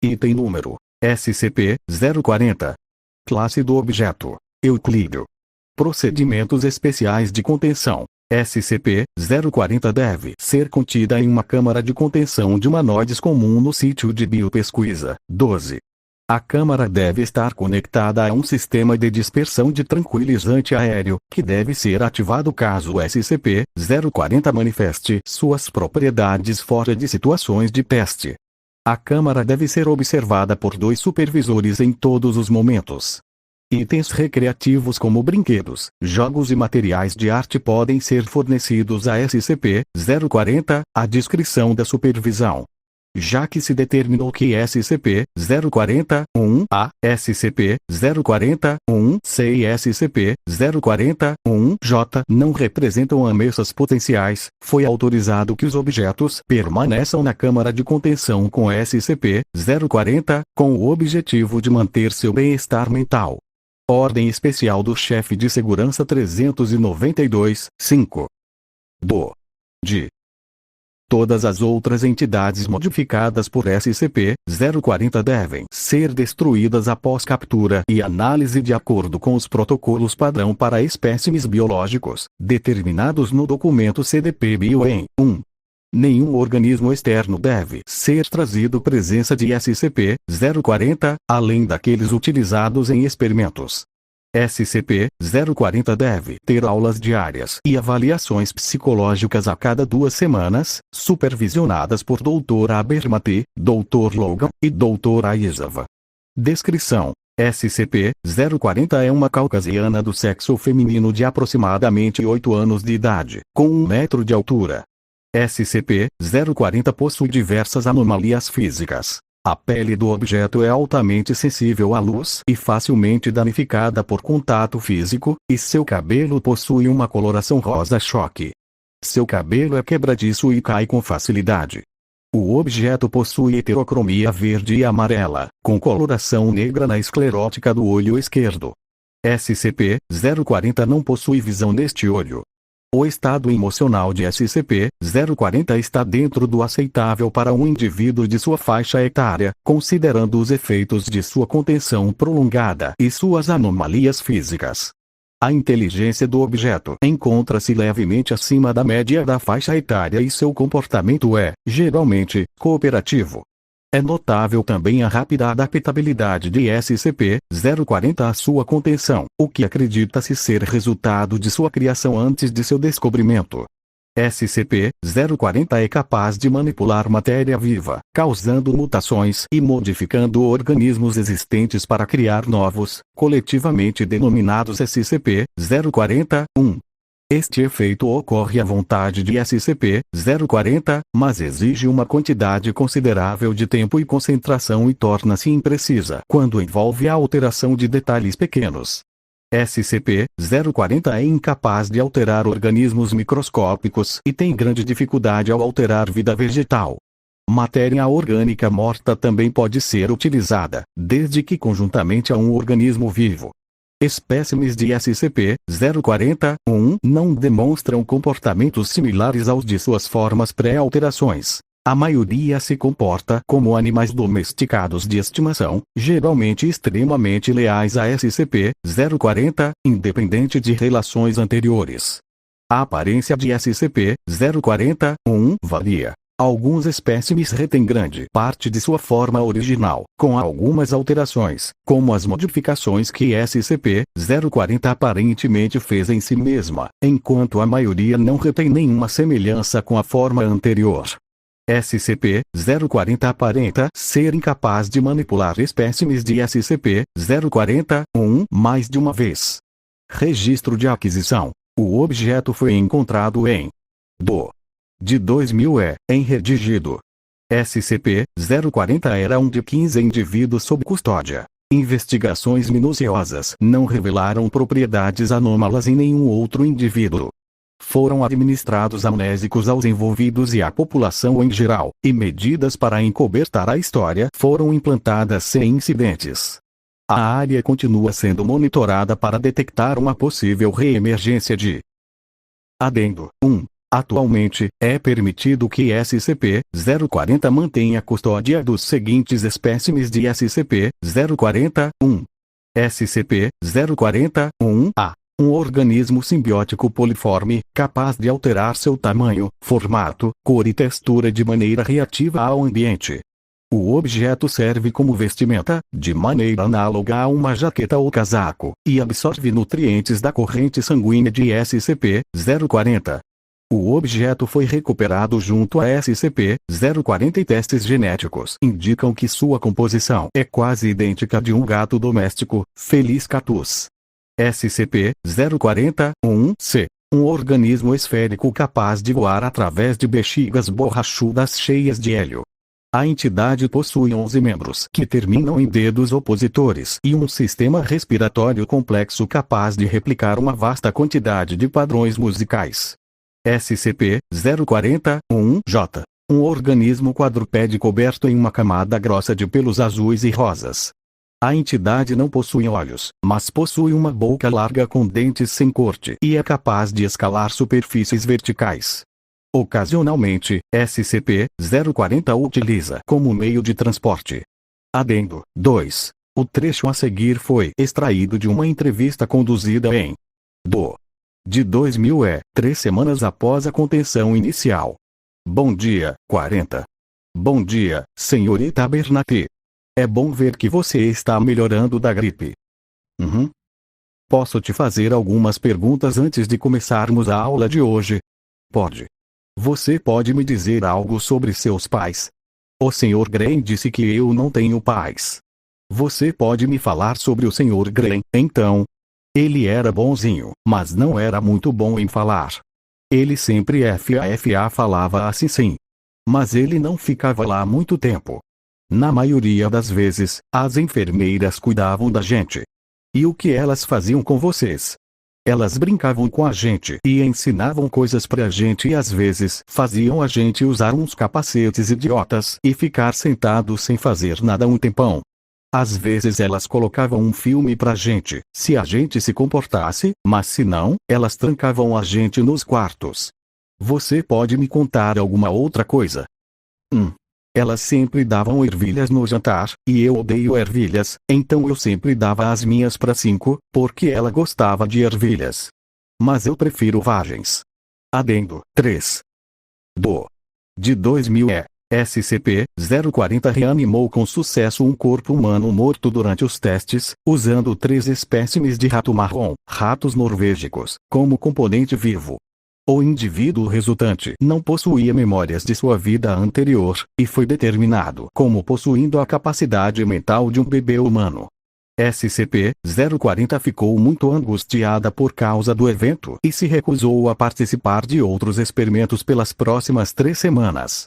Item número: SCP-040. Classe do objeto: Euclídeo. Procedimentos especiais de contenção: SCP-040 deve ser contida em uma câmara de contenção de humanoides comum no sítio de biopesquisa. 12. A câmara deve estar conectada a um sistema de dispersão de tranquilizante aéreo, que deve ser ativado caso o SCP-040 manifeste suas propriedades fora de situações de teste. A câmara deve ser observada por 2 supervisores em todos os momentos. Itens recreativos como brinquedos, jogos e materiais de arte podem ser fornecidos a SCP-040, à discrição da supervisão. Já que se determinou que SCP-040-1A, SCP-040-1C e SCP-040-1J não representam ameaças potenciais, foi autorizado que os objetos permaneçam na câmara de contenção com SCP-040, com o objetivo de manter seu bem-estar mental. Ordem Especial do Chefe de Segurança 392-5. De todas as outras entidades modificadas por SCP-040 devem ser destruídas após captura e análise de acordo com os protocolos padrão para espécimes biológicos, determinados no documento CDP-Bio em 1. Nenhum organismo externo deve ser trazido presença de SCP-040, além daqueles utilizados em experimentos. SCP-040 deve ter aulas diárias e avaliações psicológicas a cada 2 semanas, supervisionadas por Dr. Abernathy, Dr. Logan e Dr. Aizawa. Descrição: SCP-040 é uma caucasiana do sexo feminino de aproximadamente 8 anos de idade, com 1 metro de altura. SCP-040 possui diversas anomalias físicas. A pele do objeto é altamente sensível à luz e facilmente danificada por contato físico, e seu cabelo possui uma coloração rosa-choque. Seu cabelo é quebradiço e cai com facilidade. O objeto possui heterocromia verde e amarela, com coloração negra na esclerótica do olho esquerdo. SCP-040 não possui visão neste olho. O estado emocional de SCP-040 está dentro do aceitável para um indivíduo de sua faixa etária, considerando os efeitos de sua contenção prolongada e suas anomalias físicas. A inteligência do objeto encontra-se levemente acima da média da faixa etária e seu comportamento é, geralmente, cooperativo. É notável também a rápida adaptabilidade de SCP-040 à sua contenção, o que acredita-se ser resultado de sua criação antes de seu descobrimento. SCP-040 é capaz de manipular matéria viva, causando mutações e modificando organismos existentes para criar novos, coletivamente denominados SCP-040-1. Este efeito ocorre à vontade de SCP-040, mas exige uma quantidade considerável de tempo e concentração e torna-se imprecisa quando envolve a alteração de detalhes pequenos. SCP-040 é incapaz de alterar organismos microscópicos e tem grande dificuldade ao alterar vida vegetal. Matéria orgânica morta também pode ser utilizada, desde que conjuntamente a um organismo vivo. Espécimes de SCP-040-1 não demonstram comportamentos similares aos de suas formas pré-alterações. A maioria se comporta como animais domesticados de estimação, geralmente extremamente leais a SCP-040, independente de relações anteriores. A aparência de SCP-040-1 varia. Alguns espécimes retêm grande parte de sua forma original, com algumas alterações, como as modificações que SCP-040 aparentemente fez em si mesma, enquanto a maioria não retém nenhuma semelhança com a forma anterior. SCP-040 aparenta ser incapaz de manipular espécimes de SCP-040-1 mais de uma vez. Registro de aquisição: o objeto foi encontrado em de 2000 em redigido. SCP-040 era um de 15 indivíduos sob custódia. Investigações minuciosas não revelaram propriedades anômalas em nenhum outro indivíduo. Foram administrados amnésicos aos envolvidos e à população em geral, e medidas para encobertar a história foram implantadas sem incidentes. A área continua sendo monitorada para detectar uma possível reemergência de Adendo 1. Atualmente, é permitido que SCP-040 mantenha custódia dos seguintes espécimes de SCP-040-1. SCP-040-1-A. Um organismo simbiótico poliforme, capaz de alterar seu tamanho, formato, cor e textura de maneira reativa ao ambiente. O objeto serve como vestimenta, de maneira análoga a uma jaqueta ou casaco, e absorve nutrientes da corrente sanguínea de SCP-040. O objeto foi recuperado junto a SCP-040 e testes genéticos indicam que sua composição é quase idêntica à de um gato doméstico, Felis catus. SCP-040-1-C. Um organismo esférico capaz de voar através de bexigas borrachudas cheias de hélio. A entidade possui 11 membros que terminam em dedos opositores e um sistema respiratório complexo capaz de replicar uma vasta quantidade de padrões musicais. SCP-040-1-J. Um organismo quadrupede coberto em uma camada grossa de pelos azuis e rosas. A entidade não possui olhos, mas possui uma boca larga com dentes sem corte e é capaz de escalar superfícies verticais. Ocasionalmente, SCP-040 o utiliza como meio de transporte. Adendo 2. O trecho a seguir foi extraído de uma entrevista conduzida em de 2000 3 semanas após a contenção inicial. Bom dia, 40. Bom dia, senhorita Abernathy. É bom ver que você está melhorando da gripe. Posso te fazer algumas perguntas antes de começarmos a aula de hoje? Pode. Você pode me dizer algo sobre seus pais? O Sr. Green disse que eu não tenho pais. Você pode me falar sobre o Sr. Green, então? Ele era bonzinho, mas não era muito bom em falar. Ele sempre falava assim sim. Mas ele não ficava lá muito tempo. Na maioria das vezes, as enfermeiras cuidavam da gente. E o que elas faziam com vocês? Elas brincavam com a gente e ensinavam coisas pra gente e às vezes faziam a gente usar uns capacetes idiotas e ficar sentado sem fazer nada um tempão. Às vezes elas colocavam um filme pra gente, se a gente se comportasse, mas se não, elas trancavam a gente nos quartos. Você pode me contar alguma outra coisa? Elas sempre davam ervilhas no jantar, e eu odeio ervilhas, então eu sempre dava as minhas pra 5, porque ela gostava de ervilhas. Mas eu prefiro vagens. Adendo 3. De 2000 SCP-040 reanimou com sucesso um corpo humano morto durante os testes, usando 3 espécimes de rato marrom, ratos norvégicos, como componente vivo. O indivíduo resultante não possuía memórias de sua vida anterior, e foi determinado como possuindo a capacidade mental de um bebê humano. SCP-040 ficou muito angustiada por causa do evento e se recusou a participar de outros experimentos pelas próximas 3 semanas.